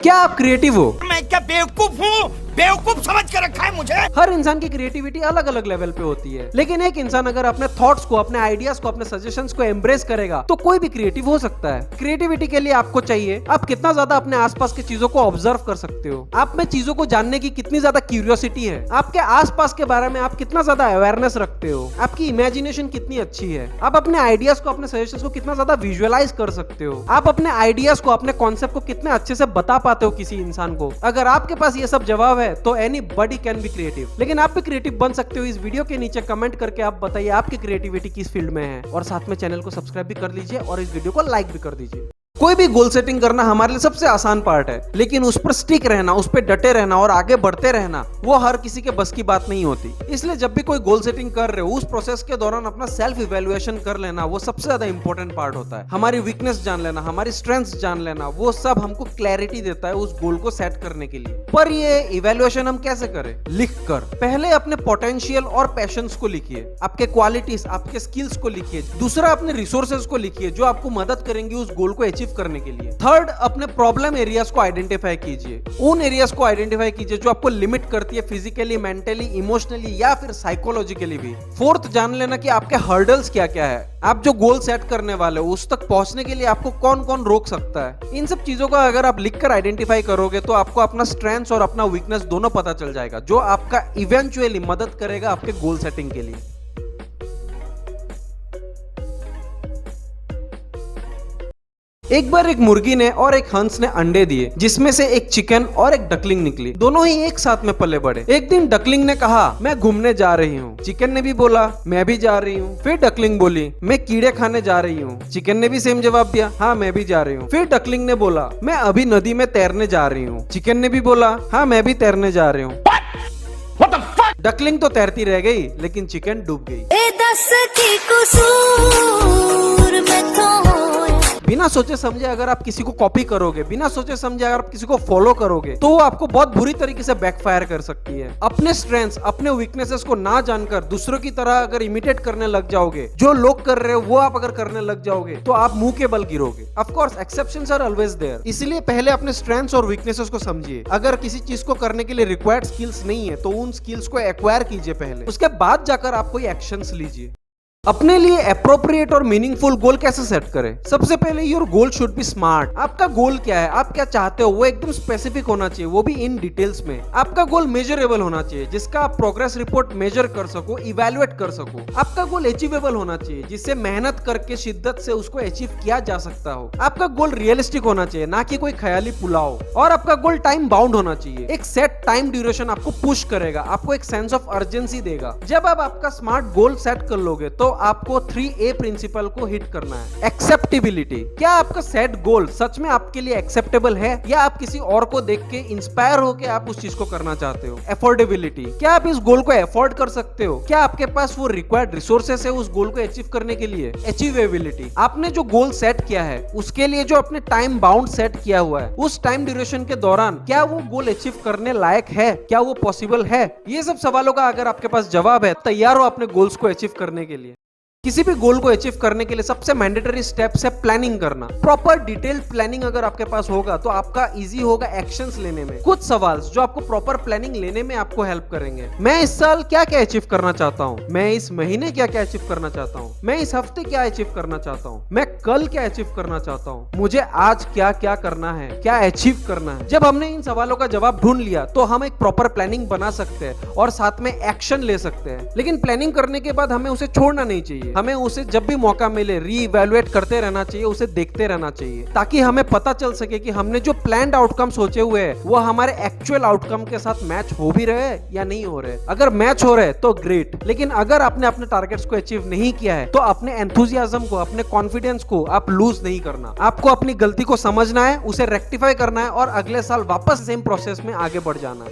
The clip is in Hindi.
क्या आप क्रिएटिव हो? मैं क्या बेवकूफ हूँ? बेवकूफ समझ के रखा है मुझे। हर इंसान की क्रिएटिविटी अलग अलग लेवल पे होती है, लेकिन एक इंसान अगर अपने थॉट्स को, अपने आइडियाज को, अपने सजेशंस को एम्ब्रेस करेगा तो कोई भी क्रिएटिव हो सकता है। क्रिएटिविटी के लिए आपको चाहिए आप कितना ज्यादा अपने आसपास की चीजों को ऑब्जर्व कर सकते हो, आप में चीजों को जानने की कितनी ज्यादा क्यूरियोसिटी है, आपके आसपास के बारे में आप कितना ज्यादा अवेयरनेस रखते हो, आपकी इमेजिनेशन कितनी अच्छी है, आप अपने आइडियाज को, अपने सजेशंस को कितना ज्यादा विजुअलाइज कर सकते हो, आप अपने आइडियाज को, अपने कॉन्सेप्ट को कितने अच्छे से बता पाते हो किसी इंसान को। अगर आपके पास ये सब जवाब है तो एनीबॉडी कैन बी क्रिएटिव। लेकिन आप भी क्रिएटिव बन सकते हो। इस वीडियो के नीचे कमेंट करके आप बताइए आपकी क्रिएटिविटी किस फील्ड में है, और साथ में चैनल को सब्सक्राइब भी कर लीजिए और इस वीडियो को लाइक भी कर दीजिए। कोई भी गोल सेटिंग करना हमारे लिए सबसे आसान पार्ट है, लेकिन उस पर स्टिक रहना, उस पर डटे रहना और आगे बढ़ते रहना वो हर किसी के बस की बात नहीं होती। इसलिए जब भी कोई गोल सेटिंग कर रहे हो उस प्रोसेस के दौरान अपना सेल्फ इवैल्यूएशन कर लेना वो सबसे ज्यादा इंपॉर्टेंट पार्ट होता है। हमारी वीकनेस जान लेना, हमारी स्ट्रेंथ्स जान लेना, वो सब हमको क्लैरिटी देता है उस गोल को सेट करने के लिए। पर ये इवैल्यूएशन हम कैसे करें? लिख कर। पहले अपने पोटेंशियल और पैशंस को लिखिए, आपके क्वालिटीज, आपके स्किल्स को लिखिए। दूसरा अपने रिसोर्सेज को लिखिए जो आपको मदद करेंगे उस गोल को अचीव करने के लिए। थर्ड, अपने प्रॉब्लम एरियाज को आइडेंटिफाई कीजिए। उन एरियाज को आइडेंटिफाई कीजिए जो आपको लिमिट करती है फिजिकली, मेंटली, इमोशनली या फिर साइकोलॉजिकली भी। फोर्थ, जान लेना कि आपके हर्डल्स क्या क्या है। आप जो गोल सेट करने वाले हो उस तक पहुंचने के लिए आपको कौन कौन रोक सकता है। इन सब चीजों का अगर आप लिखकर आइडेंटिफाई करोगे तो आपको अपना स्ट्रेंथ्स और अपना वीकनेस दोनों पता चल जाएगा, जो आपका इवेंचुअली मदद करेगा आपके गोल सेटिंग के लिए। एक बार एक मुर्गी ने और एक हंस ने अंडे दिए, जिसमें से एक चिकन और एक डकलिंग निकली। दोनों ही एक साथ में पले बड़े। एक दिन डकलिंग ने कहा मैं घूमने जा रही हूँ। चिकन ने भी बोला मैं भी जा रही हूँ। फिर डकलिंग बोली मैं कीड़े खाने जा रही हूँ। चिकन ने भी सेम जवाब दिया, हाँ मैं भी जा रही हूँ। फिर डकलिंग ने बोला मैं अभी नदी में तैरने जा रही हूँ। चिकन ने भी बोला हाँ मैं भी तैरने जा रही हूँ। डकलिंग तो तैरती रह गई लेकिन चिकन डूब गई। बिना सोचे समझे अगर आप किसी को कॉपी करोगे, बिना सोचे समझे अगर आप किसी को फॉलो करोगे तो वो आपको बहुत बुरी तरीके से बैकफायर कर सकती है। अपने स्ट्रेंथ्स, अपने वीकनेसेस को ना जानकर दूसरों की तरह अगर इमिटेट करने लग जाओगे, जो लोग कर रहे हो वो आप अगर करने लग जाओगे तो आप मुंह के बल गिरोगे। Of course exceptions are always there, इसलिए पहले अपने स्ट्रेंथ्स और वीकनेसेस को समझिए। अगर किसी चीज को करने के लिए रिक्वायर्ड स्किल्स नहीं है तो उन स्किल्स को एक्वायर कीजिए पहले, उसके बाद जाकर आप कोई एक्शंस लीजिए। अपने लिए अप्रोप्रिएट और मीनिंगफुल गोल कैसे सेट करें? सबसे पहले your goal should be smart. आपका गोल क्या है, आप क्या चाहते हो, वो एकदम स्पेसिफिक होना चाहिए, वो भी इन डिटेल्स में। आपका गोल मेजरेबल होना चाहिए, जिसका आप प्रोग्रेस रिपोर्ट मेजर कर सको, इवेल्युएट कर सको। आपका गोल अचीवेबल होना चाहिए, जिससे मेहनत करके शिद्दत से उसको अचीव किया जा सकता हो। आपका गोल रियलिस्टिक होना चाहिए, ना कि कोई ख्याली पुलाव। और आपका गोल टाइम बाउंड होना चाहिए, एक सेट टाइम ड्यूरेशन आपको पुश करेगा, आपको एक सेंस ऑफ अर्जेंसी देगा। जब आप आपका स्मार्ट गोल सेट कर लोगे तो आपको 3A प्रिंसिपल को हिट करना है। एक्सेप्टेबिलिटी। क्या आपका सेट गोल सच में आपके लिए एक्सेप्टेबल है, या आप किसी और को देख के इंस्पायर होकर आप उस चीज को करना चाहते हो? अफोर्डेबिलिटी। क्या आप इस गोल को अफोर्ड कर सकते हो? क्या आपके पास वो रिक्वायर्ड रिसोर्सेस है उस गोल को अचीव करने के लिए? अचीवेबिलिटी। आपने जो गोल सेट किया है उसके लिए जो अपने टाइम बाउंड सेट किया हुआ है, उस टाइम ड्यूरेशन के दौरान क्या वो गोल अचीव करने लायक है, क्या वो पॉसिबल है? ये सब सवालों का अगर आपके पास जवाब है, तैयार हो अपने गोल्स को अचीव करने के लिए। किसी भी गोल को अचीव करने के लिए सबसे मैंडेटरी स्टेप्स है प्लानिंग करना। प्रॉपर डिटेल्ड प्लानिंग अगर आपके पास होगा तो आपका इजी होगा एक्शंस लेने में। कुछ सवाल जो आपको प्रॉपर प्लानिंग लेने में आपको हेल्प करेंगे। मैं इस साल क्या क्या अचीव करना चाहता हूँ, मैं इस महीने क्या क्या अचीव करना चाहता हूँ, मैं इस हफ्ते क्या अचीव करना चाहता हूँ, मैं कल क्या अचीव करना चाहता हूँ, मुझे आज क्या क्या करना है, क्या अचीव करना है। जब हमने इन सवालों का जवाब ढूंढ लिया तो हम एक प्रॉपर प्लानिंग बना सकते हैं और साथ में एक्शन ले सकते हैं। लेकिन प्लानिंग करने के बाद हमें उसे छोड़ना नहीं चाहिए, हमें उसे जब भी मौका मिले रीइवैल्यूएट करते रहना चाहिए, उसे देखते रहना चाहिए, ताकि हमें पता चल सके कि हमने जो प्लान्ड आउटकम सोचे हुए हैं वो हमारे एक्चुअल आउटकम के साथ मैच हो भी रहे हैं या नहीं हो रहे। अगर मैच हो रहे तो ग्रेट, लेकिन अगर आपने अपने टारगेट्स को अचीव नहीं किया है तो अपने एंथुसियाज्म को, अपने कॉन्फिडेंस को आप लूज नहीं करना। आपको अपनी गलती को समझना है, उसे रेक्टिफाई करना है और अगले साल वापस सेम प्रोसेस में आगे बढ़ जाना है।